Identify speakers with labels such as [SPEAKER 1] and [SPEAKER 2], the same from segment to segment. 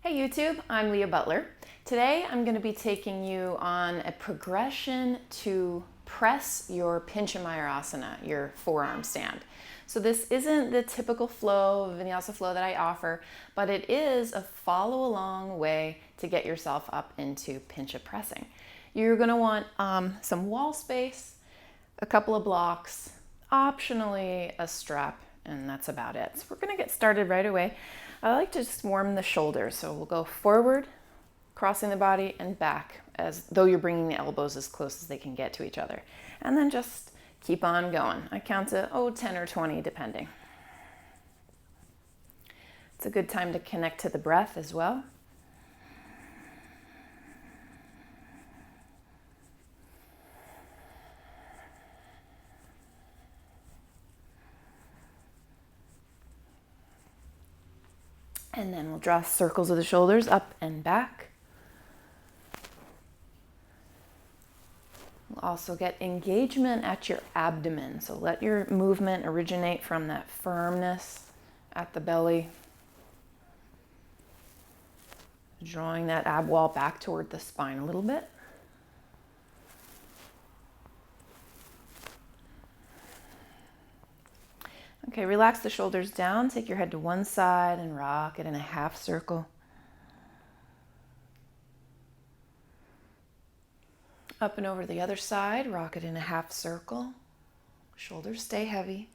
[SPEAKER 1] Hey YouTube, I'm Leigha Butler. Today I'm going to be taking you on a progression to press your Pincha your forearm stand. So this isn't the typical flow, vinyasa flow that I offer, but it is a follow along way to get yourself up into Pincha pressing. You're going to want some wall space, a couple of blocks, optionally a strap, and that's about it. So we're going to get started right away. I like to just warm the shoulders. So we'll go forward, crossing the body, and back as though you're bringing the elbows as close as they can get to each other. And then just keep on going. I count to 10 or 20 depending. It's a good time to connect to the breath as well. And then we'll draw circles of the shoulders up and back. We'll also get engagement at your abdomen. So let your movement originate from that firmness at the belly. Drawing that ab wall back toward the spine a little bit. Okay, relax the shoulders down, take your head to one side and rock it in a half circle. Up and over the other side, rock it in a half circle. Shoulders stay heavy.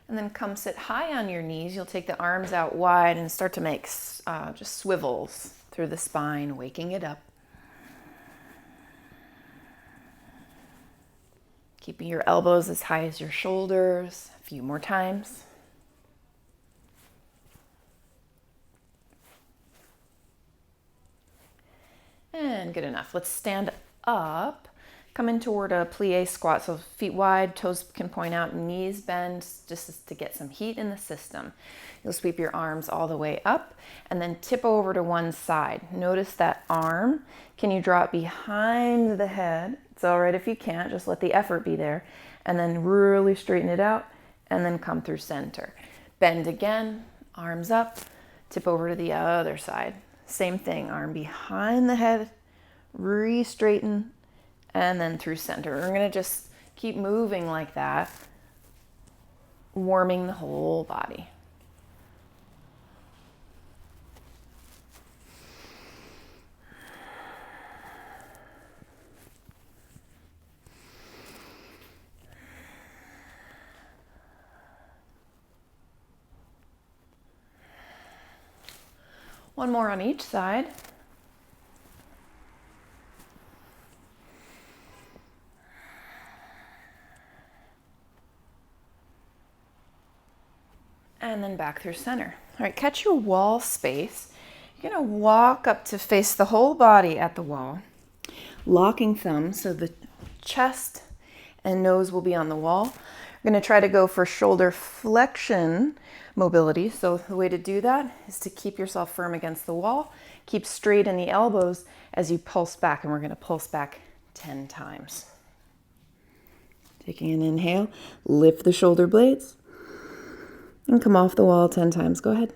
[SPEAKER 1] And then come sit high on your knees. You'll take the arms out wide and start to make just swivels through the spine, waking it up. Keeping your elbows as high as your shoulders. A few more times. And good enough. Let's stand up. Come in toward a plie squat. So feet wide, toes can point out, knees bend, just to get some heat in the system. You'll sweep your arms all the way up and then tip over to one side. Notice that arm. Can you draw it behind the head? It's all right if you can't, just let the effort be there. And then really straighten it out and then come through center. Bend again, arms up, tip over to the other side. Same thing, arm behind the head, re-straighten, and then through center. We're gonna just keep moving like that, warming the whole body. One more on each side. And then back through center. All right, catch your wall space. You're gonna walk up to face the whole body at the wall, locking thumbs so the chest and nose will be on the wall. We're gonna try to go for shoulder flexion mobility. So the way to do that is to keep yourself firm against the wall, keep straight in the elbows as you pulse back, and we're gonna pulse back 10 times. Taking an inhale, lift the shoulder blades, and come off the wall 10 times. Go ahead.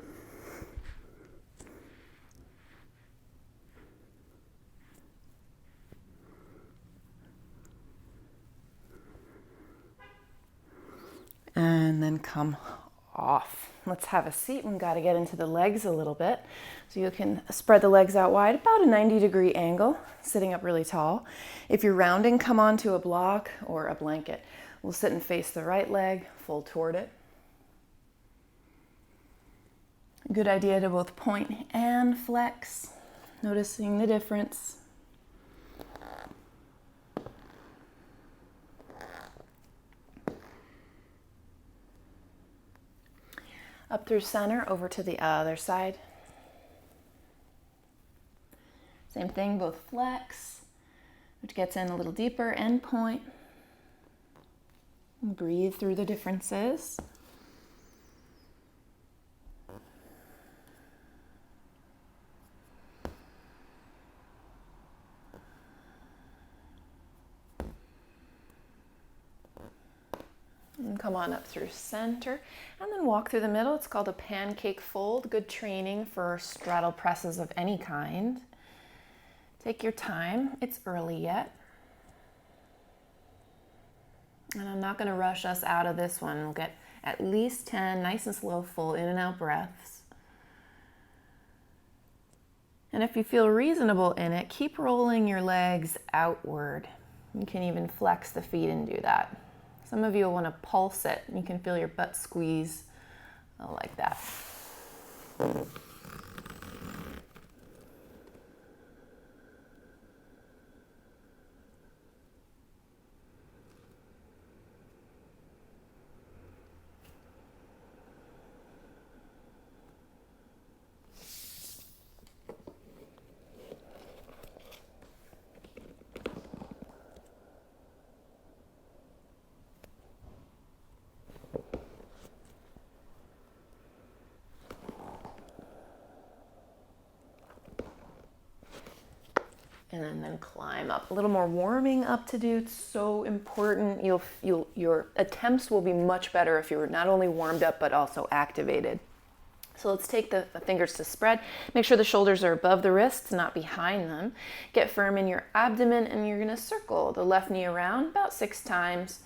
[SPEAKER 1] And then come off. Let's have a seat. We've got to get into the legs a little bit. So you can spread the legs out wide, about a 90-degree angle, sitting up really tall. If you're rounding, come onto a block or a blanket. We'll sit and face the right leg, fold toward it. Good idea to both point and flex, noticing the difference. Up through center, over to the other side. Same thing, both flex, which gets in a little deeper, and point. Breathe through the differences. And come on up through center and then walk through the middle. It's called a pancake fold. Good training for straddle presses of any kind. Take your time. It's early yet. And I'm not going to rush us out of this one. We'll get at least 10 nice and slow, full in and out breaths. And if you feel reasonable in it, keep rolling your legs outward. You can even flex the feet and do that. Some of you will want to pulse it. You can feel your butt squeeze like that. And then climb up. A little more warming up to do. It's so important. Your attempts will be much better if you're not only warmed up but also activated. So let's take the fingers to spread. Make sure the shoulders are above the wrists, not behind them. Get firm in your abdomen, and you're going to circle the left knee around about 6 times.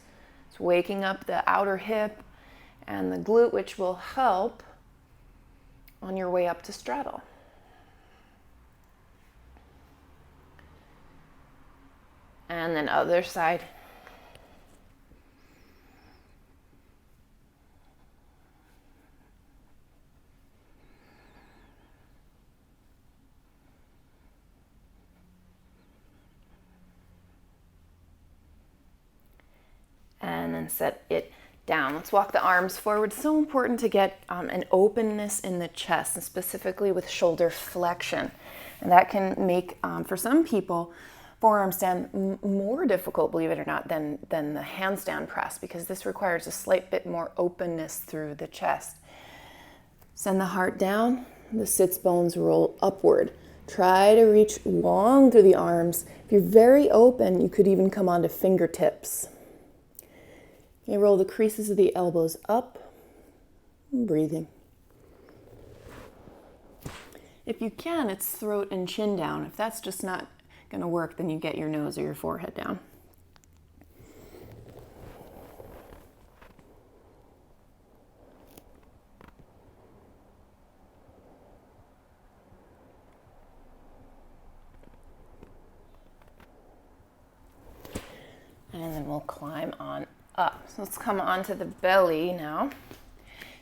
[SPEAKER 1] It's waking up the outer hip and the glute, which will help on your way up to straddle. And then other side. And then set it down. Let's walk the arms forward. So important to get an openness in the chest, and specifically with shoulder flexion. And that can make, for some people, forearm stand more difficult, believe it or not, than the handstand press, because this requires a slight bit more openness through the chest. Send the heart down, the sits bones roll upward. Try to reach long through the arms. If you're very open, you could even come onto fingertips. You roll the creases of the elbows up, and breathing. If you can, it's throat and chin down. If that's just not going to work, then you get your nose or your forehead down. And then we'll climb on up. So let's come onto the belly now.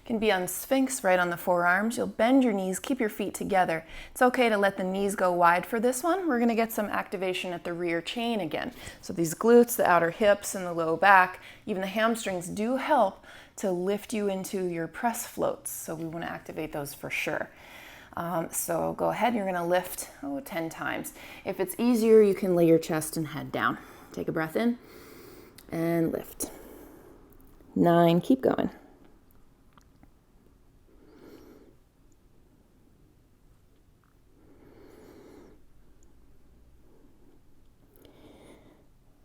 [SPEAKER 1] Can be on Sphinx, right on the forearms. You'll bend your knees, keep your feet together. It's okay to let the knees go wide for this one. We're gonna get some activation at the rear chain again. So these glutes, the outer hips, and the low back, even the hamstrings do help to lift you into your press floats. So we wanna activate those for sure. So go ahead, you're gonna lift 10 times. If it's easier, you can lay your chest and head down. Take a breath in and lift. 9, keep going.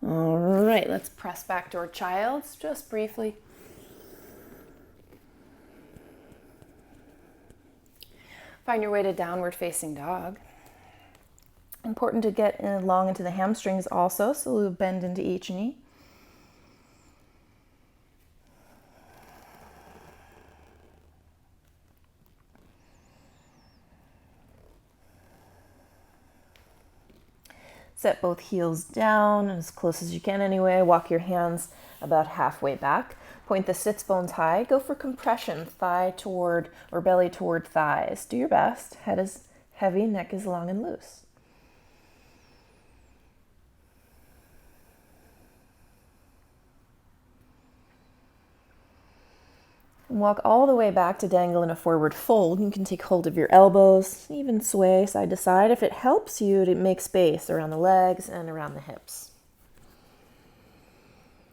[SPEAKER 1] All right, let's press back toward child's just briefly. Find your way to downward facing dog. Important to get long into the hamstrings also, so we'll bend into each knee. Set both heels down as close as you can anyway. Walk your hands about halfway back. Point the sits bones high. Go for compression, thigh toward or belly toward thighs. Do your best. Head is heavy, neck is long and loose. Walk all the way back to dangle in a forward fold. You can take hold of your elbows, even sway side to side if it helps you to make space around the legs and around the hips.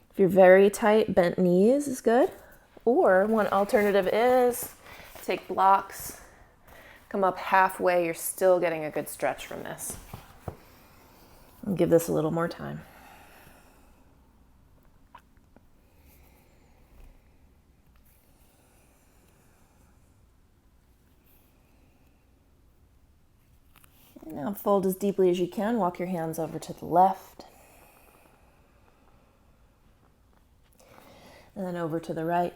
[SPEAKER 1] If you're very tight, bent knees is good. Or one alternative is take blocks, come up halfway. You're still getting a good stretch from this. I'll give this a little more time.
[SPEAKER 2] Now fold as deeply as you can. Walk your hands over to the left. And then over to the right.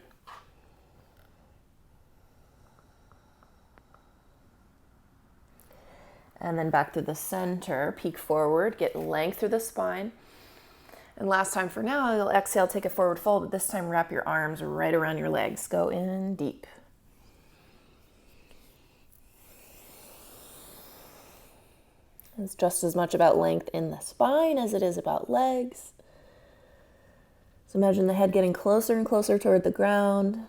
[SPEAKER 2] And then back to the center. Peek forward. Get length through the spine. And last time for now, you'll exhale, take a forward fold, but this time wrap your arms right around your legs. Go in deep. It's just as much about length in the spine as it is about legs. So imagine the head getting closer and closer toward the ground.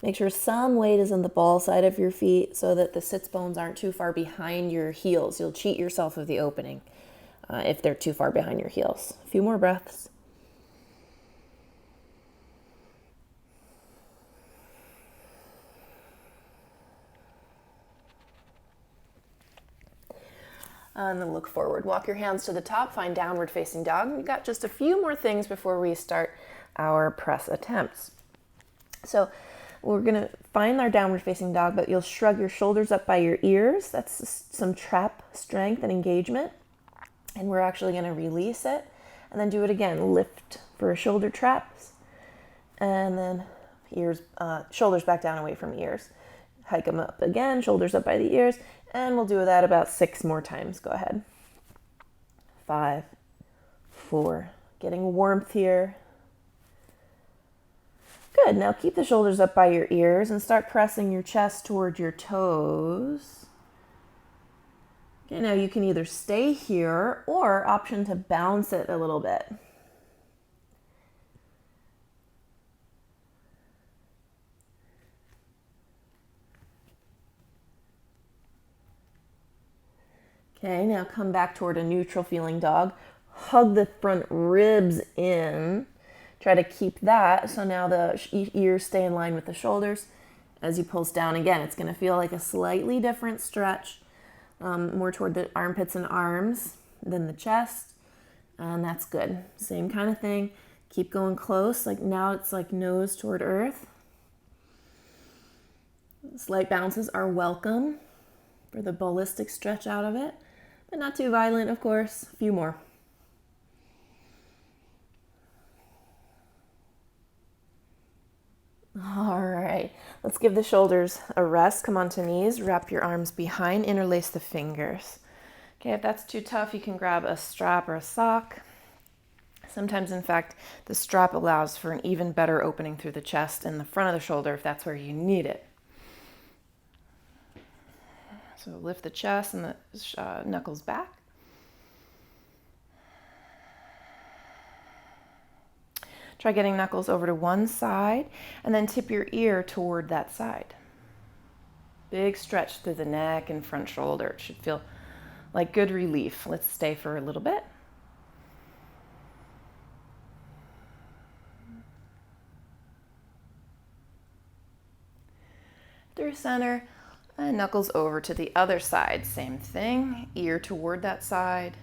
[SPEAKER 2] Make sure some weight is on the ball side of your feet so that the sits bones aren't too far behind your heels. You'll cheat yourself of the opening if they're too far behind your heels. A few more breaths. And then look forward. Walk your hands to the top. Find downward facing dog. We've got just a few more things before we start our press attempts. So we're going to find our downward facing dog, but you'll shrug your shoulders up by your ears. That's some trap strength and engagement. And we're actually going to release it. And then do it again. Lift for shoulder traps. And then ears, shoulders back down away from ears. Hike them up again, shoulders up by the ears. And we'll do that about 6 more times. Go ahead. 5, 4. Getting warmth here. Good. Now keep the shoulders up by your ears and start pressing your chest toward your toes. Okay, now you can either stay here or option to bounce it a little bit. Okay, now come back toward a neutral feeling dog. Hug the front ribs in. Try to keep that so now the ears stay in line with the shoulders. As you pulse down again, it's going to feel like a slightly different stretch, more toward the armpits and arms than the chest. And that's good. Same kind of thing. Keep going close. Like now it's like nose toward earth. Slight bounces are welcome for the ballistic stretch out of it, but not too violent, of course. A few more. All right, let's give the shoulders a rest. Come onto knees, wrap your arms behind, interlace the fingers. Okay, if that's too tough, you can grab a strap or a sock. Sometimes, in fact, the strap allows for an even better opening through the chest and the front of the shoulder if that's where you need it. So lift the chest and the knuckles back. Try getting knuckles over to one side and then tip your ear toward that side. Big stretch through the neck and front shoulder. It should feel like good relief. Let's stay for a little bit. Through center and knuckles over to the other side. Same thing, ear toward that side.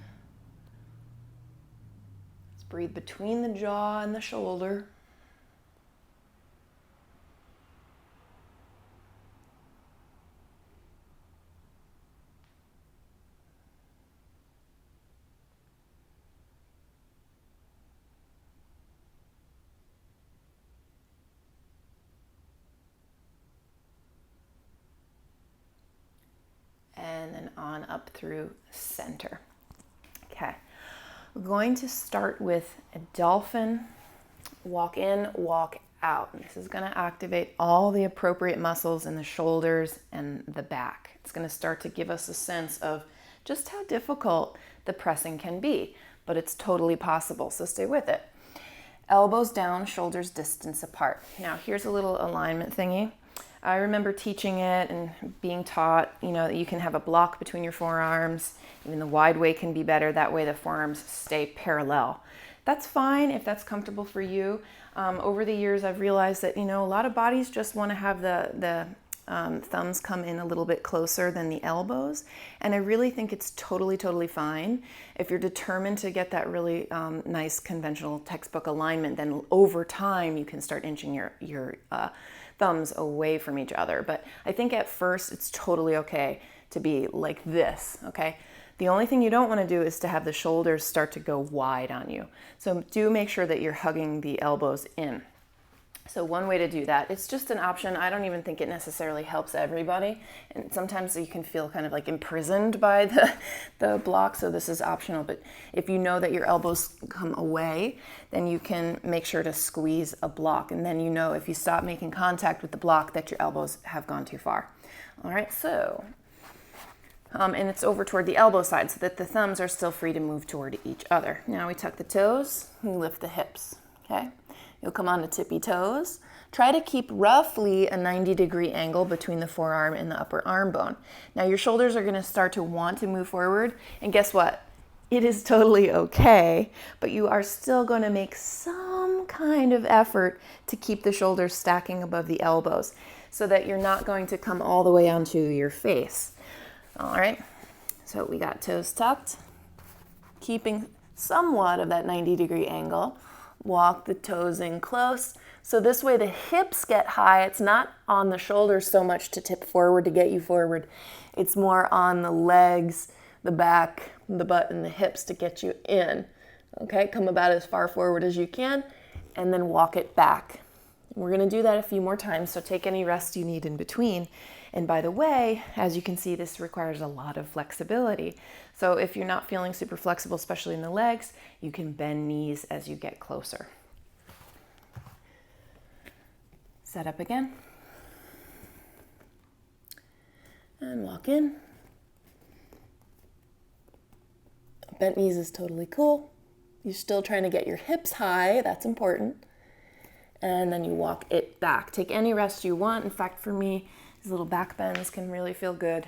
[SPEAKER 2] Breathe between the jaw and the shoulder. And then on up through center. Okay. We're going to start with a dolphin, walk in, walk out. And this is going to activate all the appropriate muscles in the shoulders and the back. It's going to start to give us a sense of just how difficult the pressing can be, but it's totally possible, so stay with it. Elbows down, shoulders distance apart. Now here's a little alignment thingy. I remember teaching it and being taught, that you can have a block between your forearms. Even the wide way can be better. That way the forearms stay parallel. That's fine if that's comfortable for you. Over the years, I've realized that, a lot of bodies just want to have the thumbs come in a little bit closer than the elbows. And I really think it's totally, totally fine. If you're determined to get that really nice conventional textbook alignment, then over time you can start inching your thumbs away from each other. But I think at first it's totally okay to be like this, okay? The only thing you don't want to do is to have the shoulders start to go wide on you. So do make sure that you're hugging the elbows in. So one way to do that, it's just an option. I don't even think it necessarily helps everybody. And sometimes you can feel kind of like imprisoned by the block, so this is optional. But if you know that your elbows come away, then you can make sure to squeeze a block. And then you know if you stop making contact with the block that your elbows have gone too far. All right, so, and it's over toward the elbow side so that the thumbs are still free to move toward each other. Now we tuck the toes, we lift the hips, okay? You'll come on to tippy toes. Try to keep roughly a 90-degree angle between the forearm and the upper arm bone. Now your shoulders are going to start to want to move forward, and guess what? It is totally okay, but you are still going to make some kind of effort to keep the shoulders stacking above the elbows so that you're not going to come all the way onto your face. All right, so we got toes tucked, keeping somewhat of that 90-degree angle. Walk the toes in close. So this way the hips get high. It's not on the shoulders so much to tip forward to get you forward. It's more on the legs, the back, the butt, and the hips to get you in. Okay, come about as far forward as you can and then walk it back. We're gonna do that a few more times, so take any rest you need in between. And by the way, as you can see, this requires a lot of flexibility. So if you're not feeling super flexible, especially in the legs, you can bend knees as you get closer. Set up again. And walk in. Bent knees is totally cool. You're still trying to get your hips high, that's important. And then you walk it back. Take any rest you want. In fact, for me, these little back bends can really feel good.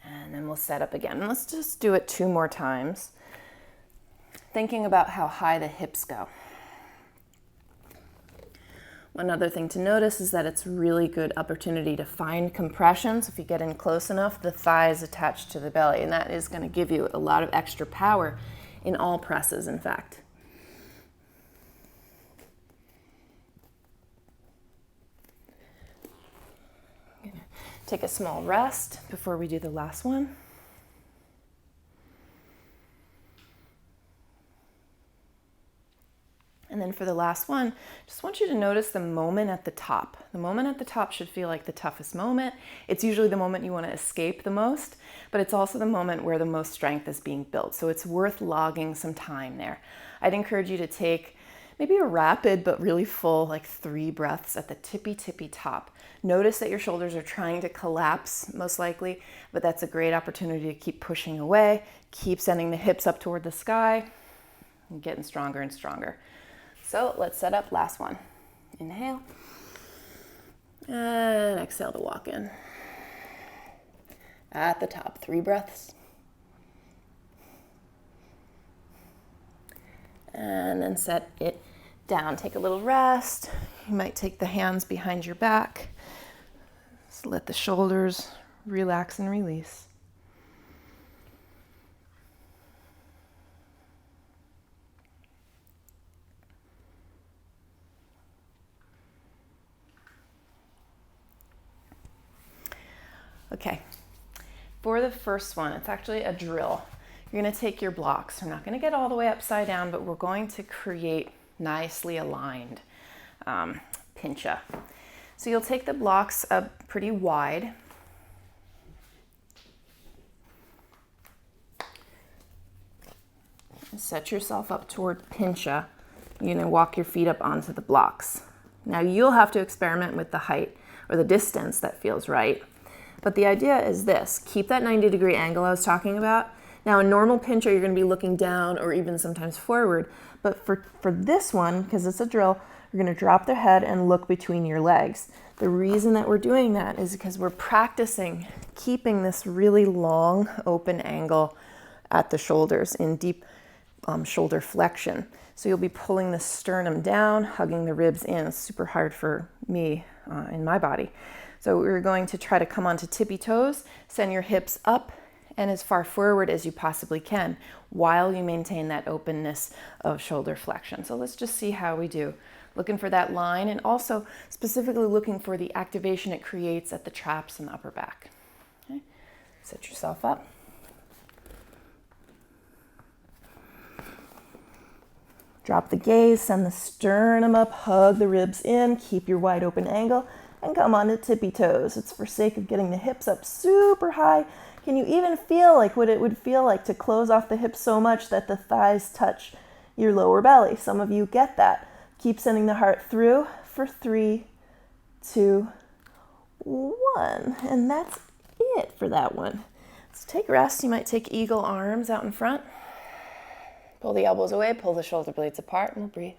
[SPEAKER 2] And then we'll set up again. Let's just do it 2 more times. Thinking about how high the hips go. One other thing to notice is that it's really good opportunity to find compression. So if you get in close enough, the thigh is attached to the belly, and that is going to give you a lot of extra power in all presses, in fact. Take a small rest before we do the last one. And then for the last one, just want you to notice the moment at the top. The moment at the top should feel like the toughest moment. It's usually the moment you want to escape the most, but it's also the moment where the most strength is being built. So it's worth logging some time there. I'd encourage you to take maybe a rapid but really full, like 3 breaths at the tippy top. Notice that your shoulders are trying to collapse, most likely, but that's a great opportunity to keep pushing away, keep sending the hips up toward the sky, and getting stronger and stronger. So let's set up last one. Inhale, and exhale to walk in. At the top, 3 breaths. And then set it down. Take a little rest. You might take the hands behind your back. Just let the shoulders relax and release. Okay, for the first one, it's actually a drill. You're going to take your blocks. We're not going to get all the way upside down, but we're going to create nicely aligned Pincha. So you'll take the blocks up pretty wide. Set yourself up toward Pincha. You're going to walk your feet up onto the blocks. Now you'll have to experiment with the height or the distance that feels right. But the idea is this: keep that 90-degree angle I was talking about. Now in normal Pincha, you're going to be looking down or even sometimes forward. But for this one, because it's a drill, you're going to drop the head and look between your legs. The reason that we're doing that is because we're practicing keeping this really long open angle at the shoulders in deep shoulder flexion. So you'll be pulling the sternum down, hugging the ribs in. It's super hard for me in my body. So we're going to try to come onto tippy toes, send your hips up and as far forward as you possibly can while you maintain that openness of shoulder flexion. So let's just see how we do. looking for that line, and also specifically looking for the activation it creates at the traps and the upper back. Okay. Set yourself up. Drop the gaze, send the sternum up, hug the ribs in, keep your wide open angle, and come on to tippy toes. It's for sake of getting the hips up super high. Can you even feel like what it would feel like to close off the hips so much that the thighs touch your lower belly? Some of you get that. Keep sending the heart through for 3, 2, 1. And that's it for that one. Let's take a rest. You might take eagle arms out in front. Pull the elbows away, pull the shoulder blades apart, and we'll breathe.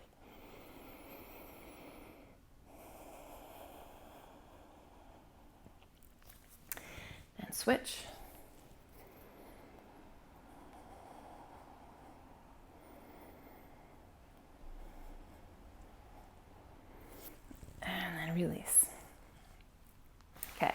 [SPEAKER 2] And switch. And then release. Okay,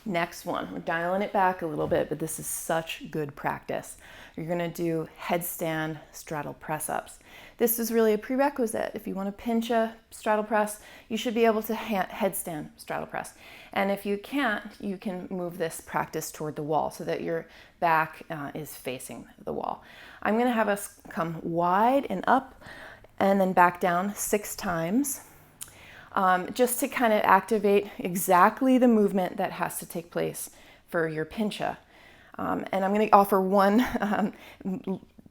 [SPEAKER 2] next one. We're dialing it back a little bit, but this is such good practice. You're gonna do headstand straddle press-ups. This is really a prerequisite. If you want to pincha straddle press, you should be able to headstand straddle press. And if you can't, you can move this practice toward the wall so that your back is facing the wall. I'm gonna have us come wide and up and then back down 6 times. Just to kind of activate exactly the movement that has to take place for your pincha. And I'm going to offer one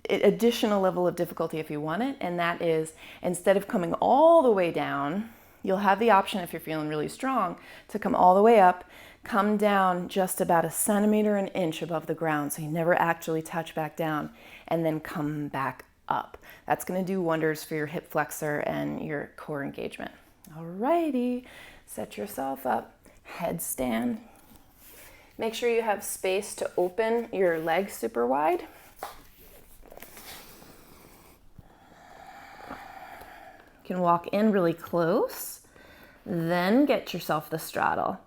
[SPEAKER 2] additional level of difficulty if you want it, and that is instead of coming all the way down, you'll have the option, if you're feeling really strong, to come all the way up, come down just about 1 centimeter, 1 inch above the ground, so you never actually touch back down, and then come back up. That's going to do wonders for your hip flexor and your core engagement. Alrighty, set yourself up, headstand. Make sure you have space to open your legs super wide. You can walk in really close, then get yourself the straddle.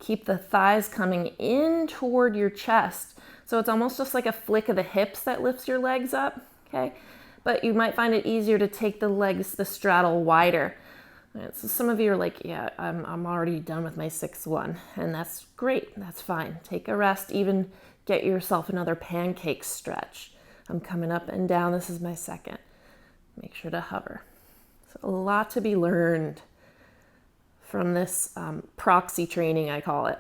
[SPEAKER 2] Keep the thighs coming in toward your chest. So it's almost just like a flick of the hips that lifts your legs up, okay? But you might find it easier to take the straddle wider. So some of you are like, yeah, I'm already done with my 6-1, and that's great, that's fine. Take a rest, even get yourself another pancake stretch. I'm coming up and down, this is my 2nd. Make sure to hover. So a lot to be learned from this proxy training, I call it.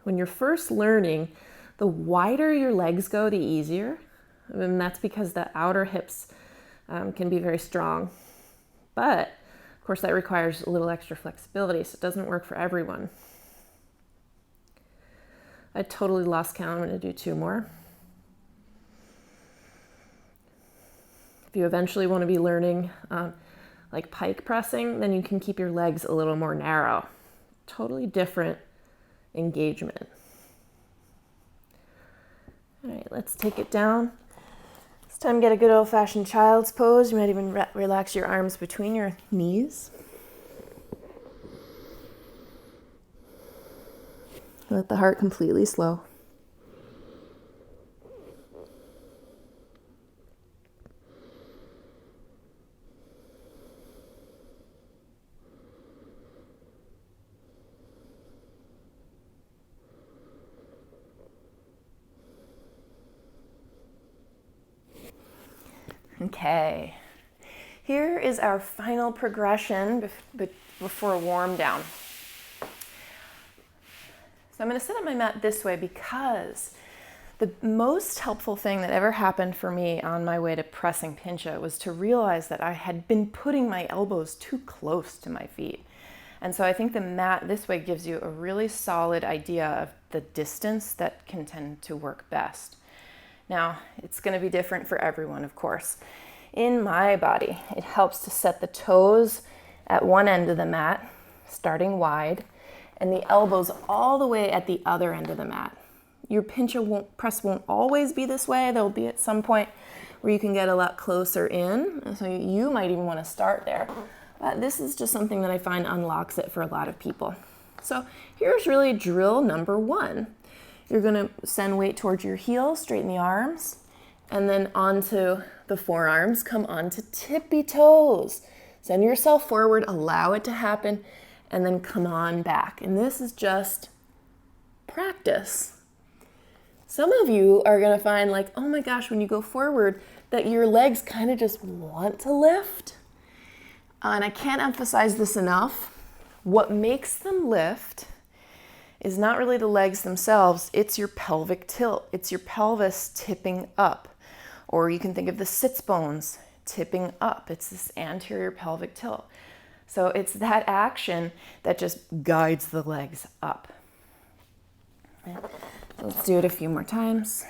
[SPEAKER 2] When you're first learning, the wider your legs go, the easier. And that's because the outer hips can be very strong, but of course that requires a little extra flexibility, so it doesn't work for everyone. I totally lost count. I'm going to do 2 more. If you eventually want to be learning like pike pressing, then you can keep your legs a little more narrow. Totally different engagement. All right, let's take it down. Time to get a good old-fashioned child's pose. You might even relax your arms between your knees. Let the heart completely slow. Okay, here is our final progression before a warm down. So I'm going to sit on my mat this way because the most helpful thing that ever happened for me on my way to pressing Pincha was to realize that I had been putting my elbows too close to my feet. And so I think the mat this way gives you a really solid idea of the distance that can tend to work best. Now, it's going to be different for everyone, of course. In my body, it helps to set the toes at one end of the mat, starting wide, and the elbows all the way at the other end of the mat. Your Pincha press won't always be this way. There'll be at some point where you can get a lot closer in, so you might even want to start there. But this is just something that I find unlocks it for a lot of people. So here's really drill number 1. You're going to send weight towards your heels, straighten the arms, and then onto the forearms come onto tippy toes. Send yourself forward, allow it to happen, and then come on back. And this is just practice. Some of you are going to find like, oh my gosh, when you go forward, that your legs kind of just want to lift. And I can't emphasize this enough. What makes them lift is not really the legs themselves, it's your pelvic tilt. It's your pelvis tipping up. Or you can think of the sits bones tipping up. It's this anterior pelvic tilt. So it's that action that just guides the legs up. Let's do it a few more times.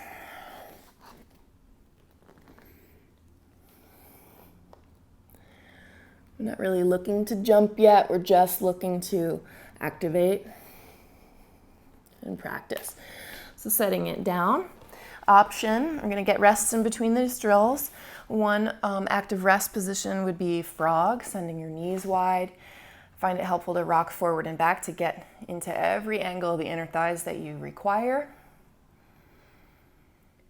[SPEAKER 2] We're not really looking to jump yet. We're just looking to activate and practice. So setting it down. Option, we're going to get rests in between these drills. One active rest position would be frog, sending your knees wide. Find it helpful to rock forward and back to get into every angle of the inner thighs that you require.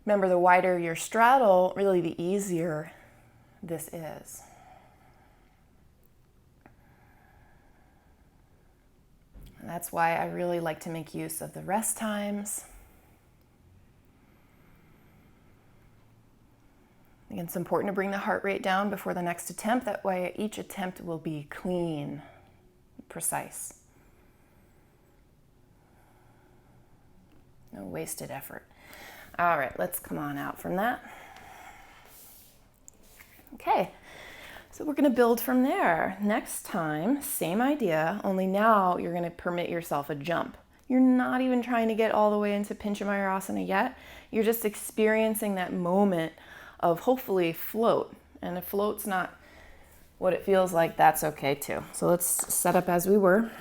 [SPEAKER 2] Remember, the wider your straddle, really the easier this is. And that's why I really like to make use of the rest times. Again, it's important to bring the heart rate down before the next attempt. That way each attempt will be clean, precise. No wasted effort. All right, let's come on out from that. Okay, so we're going to build from there. Next time, same idea, only now you're going to permit yourself a jump. You're not even trying to get all the way into Pincha Mayurasana yet. You're just experiencing that moment of hopefully float. And if float's not what it feels like, that's okay too. So let's set up as we were.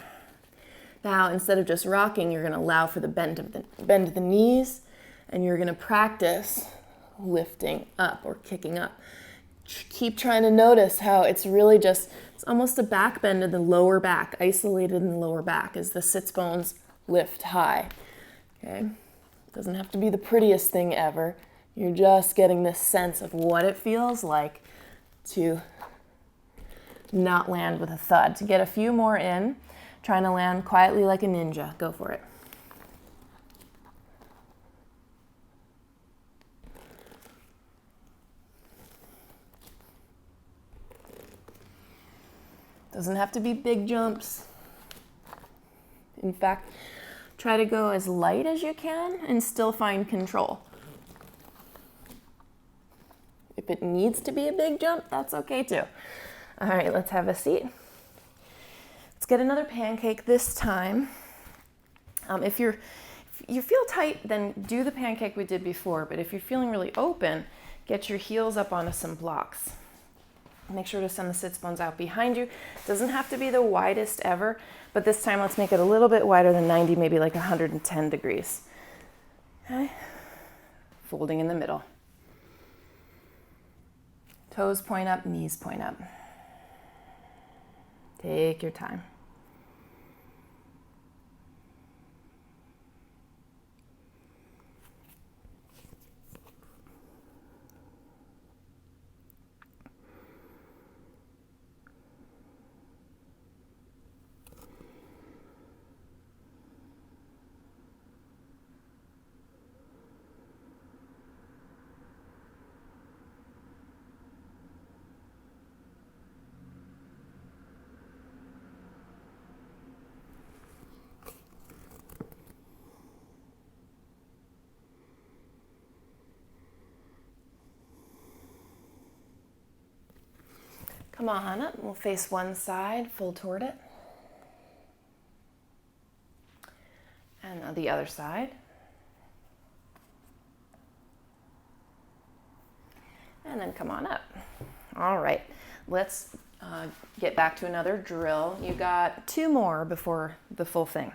[SPEAKER 2] Now, instead of just rocking, you're going to allow for the bend of the knees, and you're going to practice lifting up or kicking up. Keep trying to notice how it's really just, it's almost a back bend of the lower back, isolated in the lower back as the sits bones lift high. Okay? Doesn't have to be the prettiest thing ever. You're just getting this sense of what it feels like to not land with a thud. To get a few more in, trying to land quietly like a ninja. Go for it. Doesn't have to be big jumps. In fact, try to go as light as you can and still find control. If it needs to be a big jump, that's okay too. All right, let's have a seat. Let's get another pancake this time. If you feel tight, then do the pancake we did before. But if you're feeling really open, get your heels up onto some blocks. Make sure to send the sits bones out behind you. Doesn't have to be the widest ever, but this time let's make it a little bit wider than 90, maybe like 110 degrees. Okay? Folding in the middle. Toes point up, knees point up. Take your time. Come on up, we'll face one side, fold toward it. And on the other side. And then come on up. All right, let's get back to another drill. You got 2 more before the full thing.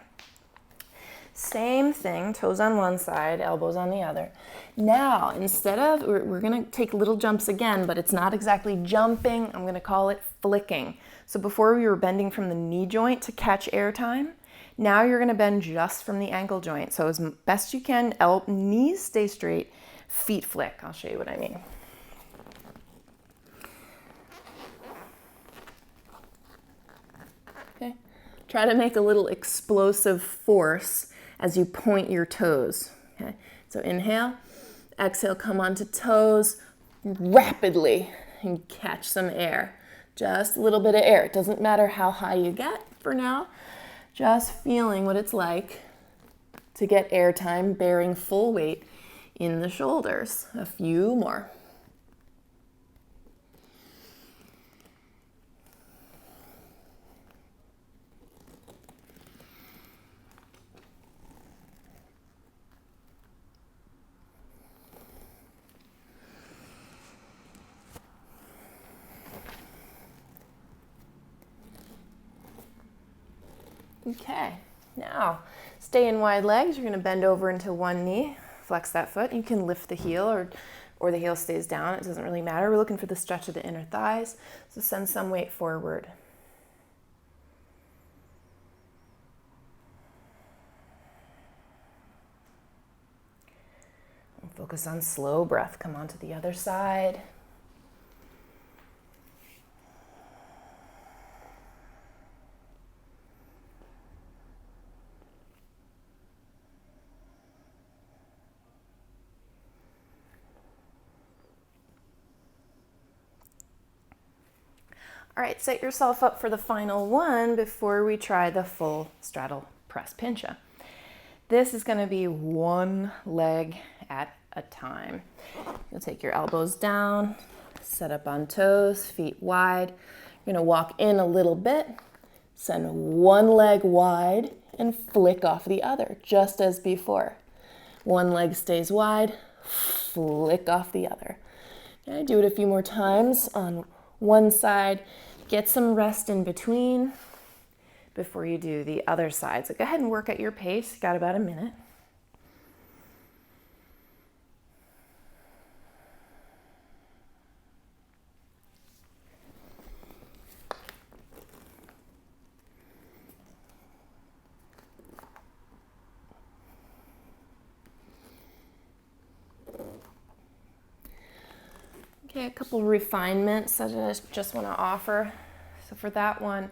[SPEAKER 2] Same thing, toes on one side, elbows on the other. Now, instead of, we're gonna take little jumps again, but it's not exactly jumping, I'm gonna call it flicking. So before we were bending from the knee joint to catch air time, now you're gonna bend just from the ankle joint. So as best you can, knees stay straight, feet flick. I'll show you what I mean. Try to make a little explosive force as you point your toes. Okay, so inhale, exhale, come onto toes rapidly and catch some air. Just a little bit of air. It doesn't matter how high you get for now. Just feeling what it's like to get air time, bearing full weight in the shoulders. A few more. Okay, now stay in wide legs. You're going to bend over into one knee, flex that foot. You can lift the heel or the heel stays down. It doesn't really matter. We're looking for the stretch of the inner thighs, so send some weight forward. And focus on slow breath. Come on to the other side. All right, set yourself up for the final one before we try the full straddle press pincha. This is going to be one leg at a time. You'll take your elbows down, set up on toes, feet wide. You're going to walk in a little bit, send one leg wide, and flick off the other, just as before. One leg stays wide, flick off the other. Okay, do it a few more times on one side. Get some rest in between before you do the other side. So go ahead and work at your pace. You got about a minute. Okay, a couple refinements that I just want to offer. So for that one,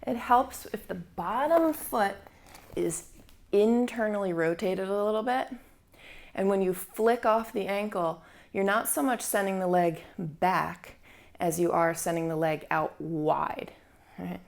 [SPEAKER 2] it helps if the bottom foot is internally rotated a little bit. And when you flick off the ankle, you're not so much sending the leg back as you are sending the leg out wide. All right.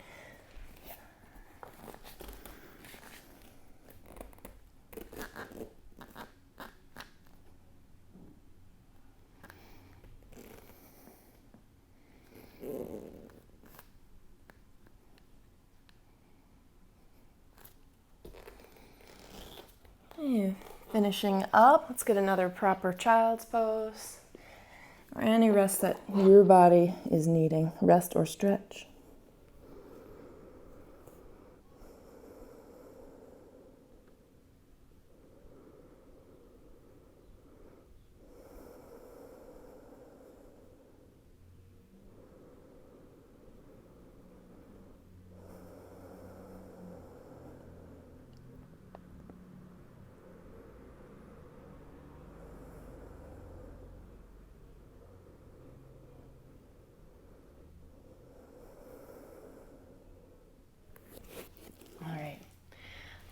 [SPEAKER 2] Finishing up, let's get another proper child's pose, or any rest that your body is needing, rest or stretch.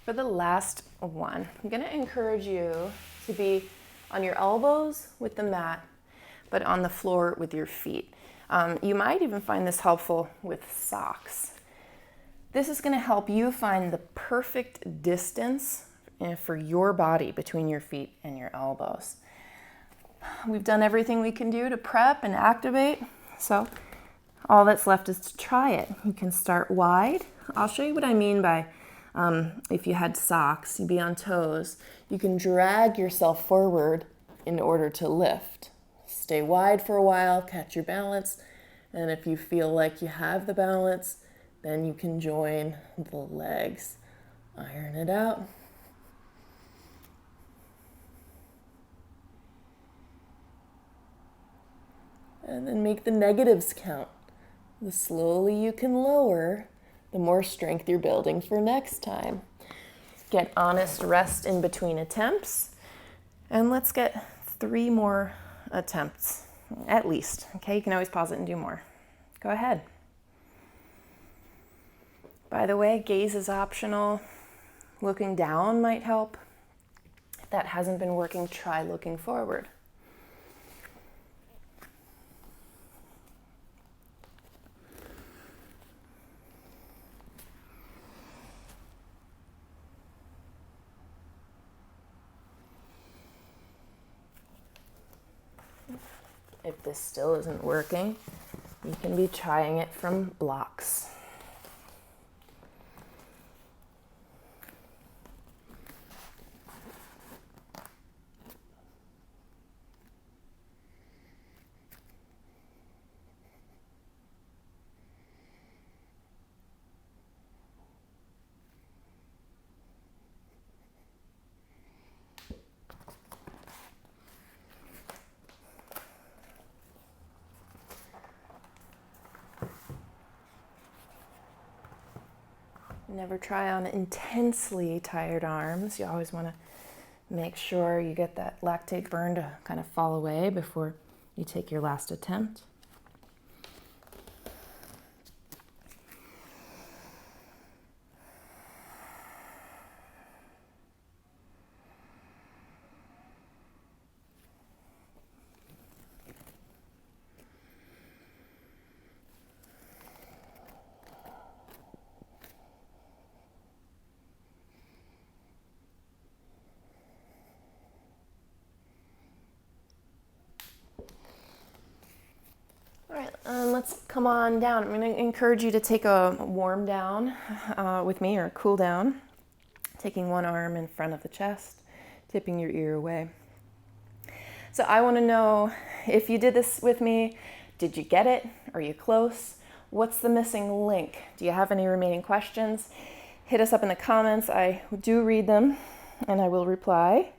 [SPEAKER 2] For the last one, I'm going to encourage you to be on your elbows with the mat, but on the floor with your feet. You might even find this helpful with socks. This is going to help you find the perfect distance for your body between your feet and your elbows. We've done everything we can do to prep and activate, so all that's left is to try it. You can start wide. I'll show you what I mean by if you had socks, you'd be on toes. You can drag yourself forward in order to lift. Stay wide for a while, catch your balance, and if you feel like you have the balance, then you can join the legs. Iron it out. And then make the negatives count. The slowly you can lower, the more strength you're building for next time. Get honest rest in between attempts. And let's get 3 more attempts, at least. Okay, you can always pause it and do more. Go ahead. By the way, gaze is optional. Looking down might help. If that hasn't been working, try looking forward. If this still isn't working, you can be trying it from blocks. Never try on intensely tired arms. You always want to make sure you get that lactate burn to kind of fall away before you take your last attempt. All right, let's come on down. I'm going to encourage you to take a warm down with me, or a cool down. Taking one arm in front of the chest, tipping your ear away. So I want to know, if you did this with me, did you get it? Are you close? What's the missing link? Do you have any remaining questions? Hit us up in the comments. I do read them and I will reply.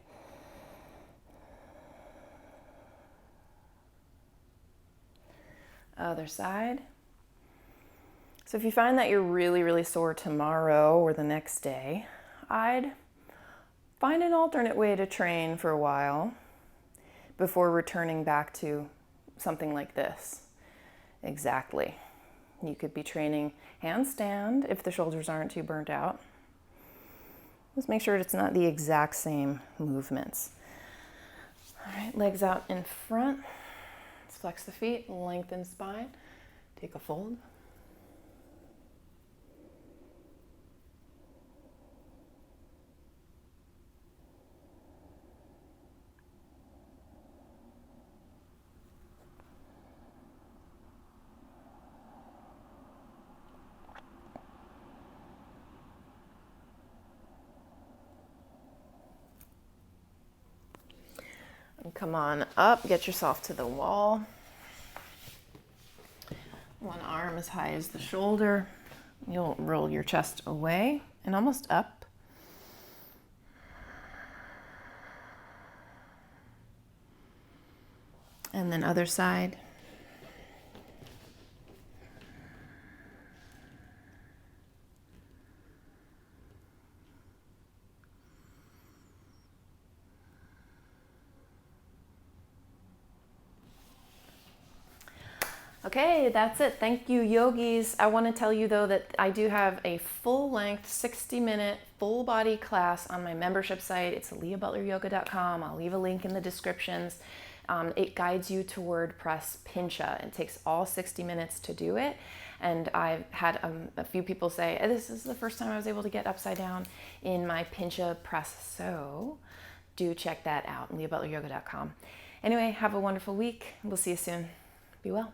[SPEAKER 2] Other side. So if you find that you're really, really sore tomorrow or the next day, I'd find an alternate way to train for a while before returning back to something like this. Exactly. You could be training handstand if the shoulders aren't too burnt out. Just make sure it's not the exact same movements. All right, legs out in front. Let's flex the feet, lengthen spine, take a fold. And come on up, get yourself to the wall. One arm as high as the shoulder. You'll roll your chest away and almost up. And then other side. Okay, that's it. Thank you, yogis. I want to tell you though that I do have a full-length 60-minute full body class on my membership site. It's leighabutleryoga.com. I'll leave a link in the descriptions. It guides you toward press Pincha. It takes all 60 minutes to do it. And I've had a few people say, this is the first time I was able to get upside down in my Pincha press. So do check that out, leighabutleryoga.com. Anyway, have a wonderful week. We'll see you soon. Be well.